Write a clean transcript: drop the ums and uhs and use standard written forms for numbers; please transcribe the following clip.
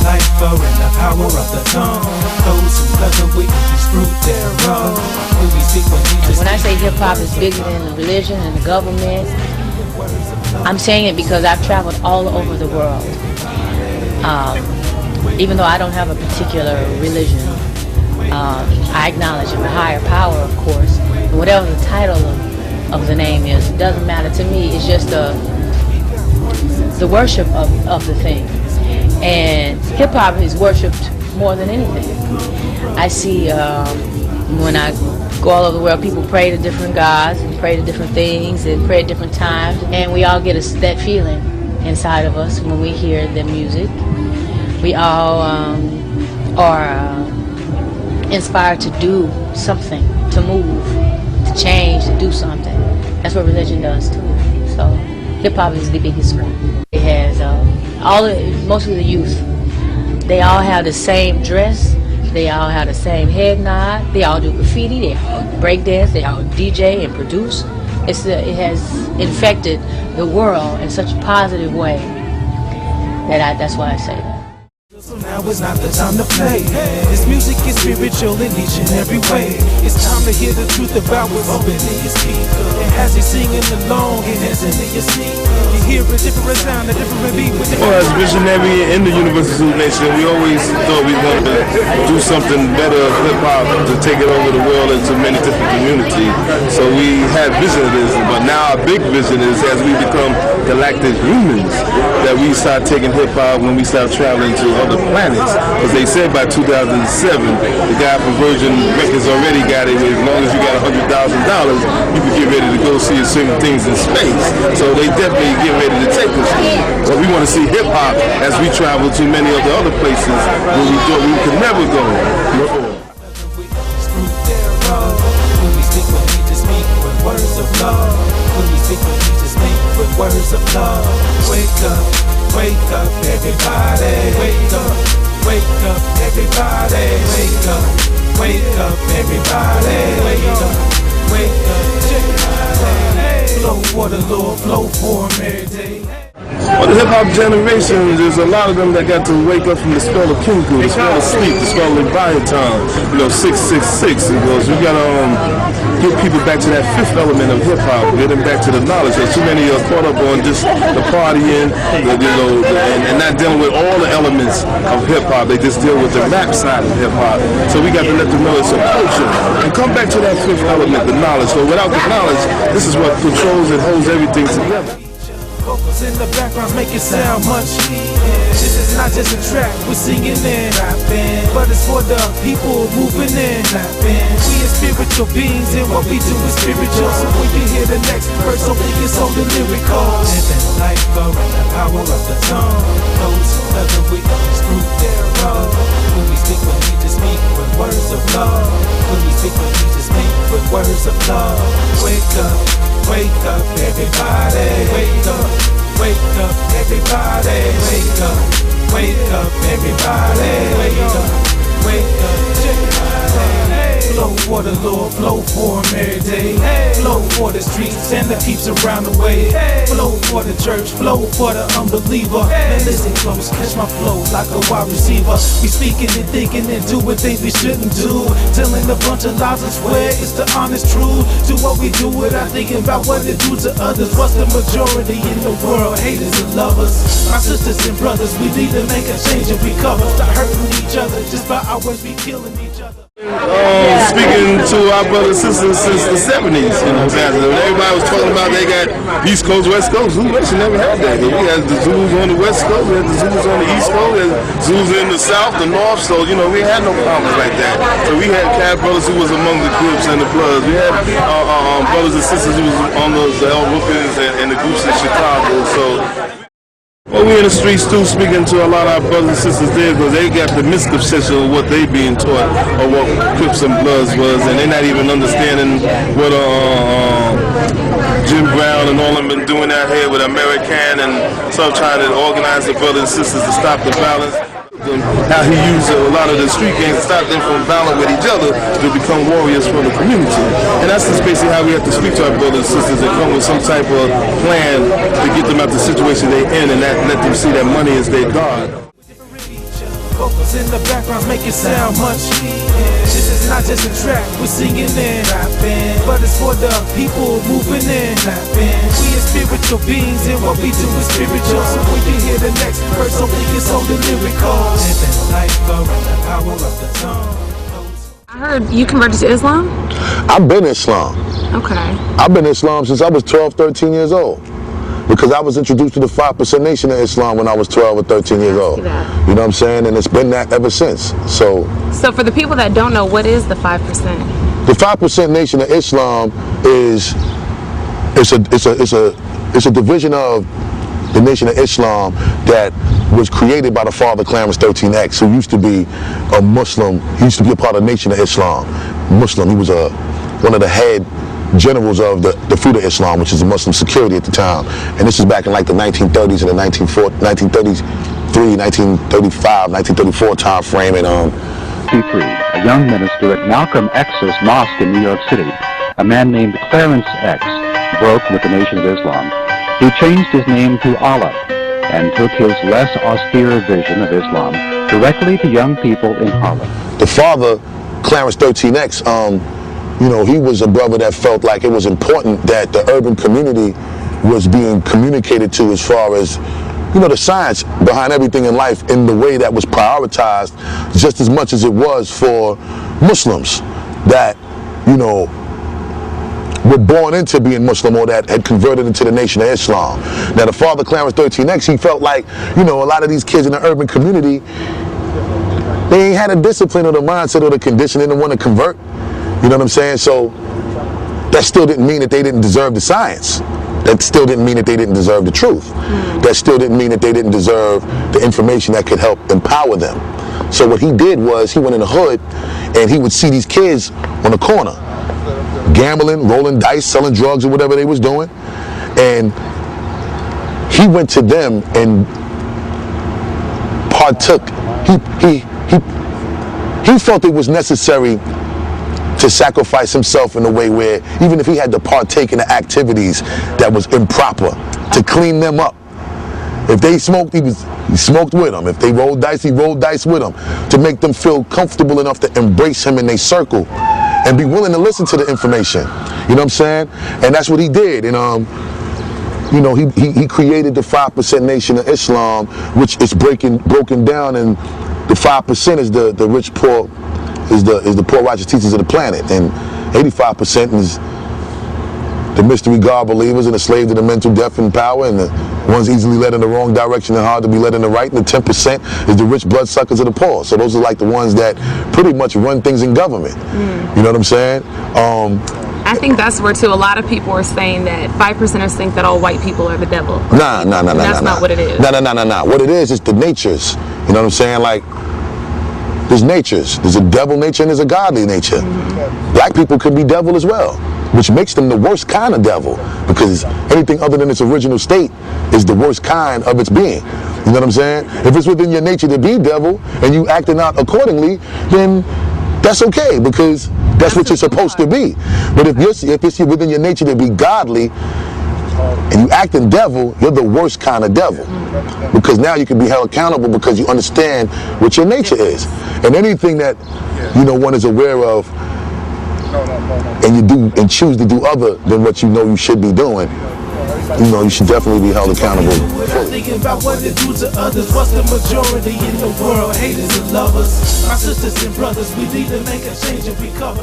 life and the power of the tongue. Those who love the wicked is fruit thereof. When I say hip-hop is bigger than the religion and the government, I'm saying it because I've traveled all over the world. Even though I don't have a particular religion, I acknowledge a higher power, of course. And whatever the title of the name is, it doesn't matter to me. It's just the worship of the thing. And hip-hop is worshipped more than anything. I see when I go all over the world, people pray to different gods and pray to different things and pray at different times. And we all get that feeling inside of us when we hear the music. We all are inspired to do something, to move, to change, to do something. That's what religion does too. So hip-hop is the biggest one. It has mostly the youth. They all have the same dress. They all have the same head nod. They all do graffiti. They all break dance. They all DJ and produce. It has infected the world in such a positive way that that's why I say that. So now is not the time to play. This music is spiritual in each and every way. It's time to hear the truth about what's open in your speaker. And as you're singing along, it has into your sneaker. You hear a different sound, a different beat with Well, as visionary in the Universal Zulu Nation, we always thought we wanted to do something better of hip-hop to take it over the world into many different communities. So we had vision of this, but now our big vision is as we become galactic humans, that we start taking hip-hop when we start traveling to other planets. Because they said by 2007, the guy from Virgin Records already got it. As long as you got $100,000, you can get ready to go see certain things in space. So they definitely get ready to take us there. But we want to see hip-hop as we travel to many of the other places where we thought we could never go before. When we speak, we just speak with words of love. When we speak, we just speak with words of love. Wake up, everybody. Wake up, everybody. Wake up, everybody. Wake up. Flow for the Lord, flow for him every day. Well, the hip-hop generation, there's a lot of them that got to wake up from the spell of Kinku, the spell of sleep, the spell of Leviathan, 666. Because we got to get people back to that fifth element of hip-hop, get them back to the knowledge. There's too many are caught up on just the partying, and not dealing with all the elements of hip-hop. They just deal with the rap side of hip-hop. So we got to let them know it's a culture. And come back to that fifth element, the knowledge. So without the knowledge, this is what controls and holds everything together. Vocals in the background make it sound much. This is not just a track we're singing and rapping, but it's for the people moving in. We are spiritual beings and what we do is spiritual. So when you hear the next verse, hopefully it's only lyrical. Living life around the power of the tongue. Those who love the wicked is fruit thereof. When we speak, we need to speak with words of love. When we speak, we need to speak with words of love. Wake up, everybody. Wake up, everybody. Wake up, everybody. Wake up. Flow for the Lord, flow for him every day. Flow for the streets and the keeps around the way. Flow for the church, flow for the unbeliever. And listen close, catch my flow like a wide receiver. We speaking and thinking and doing things we shouldn't do. Telling a bunch of lies and swear it's the honest truth. Do what we do without thinking about what it do to others. What's the majority in the world? Haters and lovers. My sisters and brothers, we need to make a change and recover. Stop hurting each other just by our words, we killing each other. Speaking to our brothers and sisters since the 70s, everybody was talking about they got East Coast, West Coast. Zulu Nation never had that. We had the Zulus on the West Coast, we had the Zulus on the East Coast, and Zulus in the South, the North, so we had no problems like that. So we had Cab brothers who was among the Crips and the Bloods. We had brothers and sisters who was on the El Rukins and the groups in Chicago. So well, we in the streets too, speaking to a lot of our brothers and sisters there, because they got the misconception of what they being taught or what Crips and Bloods was, and they're not even understanding what Jim Brown and all them been doing out here with American, and some trying to organize the brothers and sisters to stop the violence. How he used a lot of the street gangs to stop them from battling with each other to become warriors for the community. And that's just basically how we have to speak to our brothers and sisters and come with some type of plan to get them out the situation they're in and let them see that money is their God. vocals in the background make it sound much. This is not just a track we're singing in, but it's for the people moving in. We are spiritual beings and what we do is spiritual. So when you hear the next verse, don't think it's only lyrical. Living life around the power of the tongue. I heard you converted to Islam? I've been Islam. Okay. I've been Islam since I was 12, 13 years old. Because I was introduced to the 5% Nation of Islam when I was 12 or 13 years old. You know what I'm saying? And it's been that ever since. So for the people that don't know, what is the 5%? The 5% Nation of Islam is it's a division of the Nation of Islam that was created by the father Clarence 13X, who used to be a Muslim. He used to be a part of the Nation of Islam. Muslim. He was one of the head generals of the Fruit of Islam, which is the Muslim security at the time. And this is back in like the 1930s and the 1933, 1935, 1934 time frame. And a young minister at Malcolm X's mosque in New York City, a man named Clarence X, broke with the Nation of Islam. He changed his name to Allah and took his less austere vision of Islam directly to young people in Harlem. The father, Clarence 13X, you know, he was a brother that felt like it was important that the urban community was being communicated to as far as, you know, the science behind everything in life in the way that was prioritized just as much as it was for Muslims that, you know, were born into being Muslim or that had converted into the Nation of Islam. Now, the father, Clarence 13X, he felt like, you know, a lot of these kids in the urban community, they ain't had a discipline or the mindset or the conditioning to want to convert. You know what I'm saying? So that still didn't mean that they didn't deserve the science. That still didn't mean that they didn't deserve the truth. That still didn't mean that they didn't deserve the information that could help empower them. So what he did was he went in the hood and he would see these kids on the corner, gambling, rolling dice, selling drugs or whatever they was doing. And he went to them and partook. He felt it was necessary to sacrifice himself in a way where even if he had to partake in the activities that was improper, to clean them up. If they smoked, he smoked with them. If they rolled dice, he rolled dice with them, to make them feel comfortable enough to embrace him in their circle and be willing to listen to the information. You know what I'm saying? And that's what he did. And you know, he created the 5% Nation of Islam, which is broken down, and the 5% is the rich, poor, is the poor righteous teachers of the planet, and 85% is the mystery God believers and the slaves to the mental, deaf, and power, and the ones easily led in the wrong direction and hard to be led in the right, and the 10% is the rich bloodsuckers of the poor. So those are like the ones that pretty much run things in government. You know what I'm saying? I think that's where too a lot of people are saying that 5%ers think that all white people are the devil. Nah. That's not what it is. Nah. What it is the natures. You know what I'm saying? Like, there's natures. There's a devil nature and there's a godly nature. Black people could be devil as well, which makes them the worst kind of devil, because anything other than its original state is the worst kind of its being. You know what I'm saying? If it's within your nature to be devil and you acting out accordingly, then that's okay, because that's what you're supposed to be. But if it's within your nature to be godly and you acting devil, you're the worst kind of devil, because now you can be held accountable because you understand what your nature is. And anything that, you know, one is aware of and you do and choose to do other than what you know you should be doing, you know, you should definitely be held accountable. Thinking about what it do to others. What's the majority in the world? Haters and lovers. My sisters and brothers, we need to make a change and recover.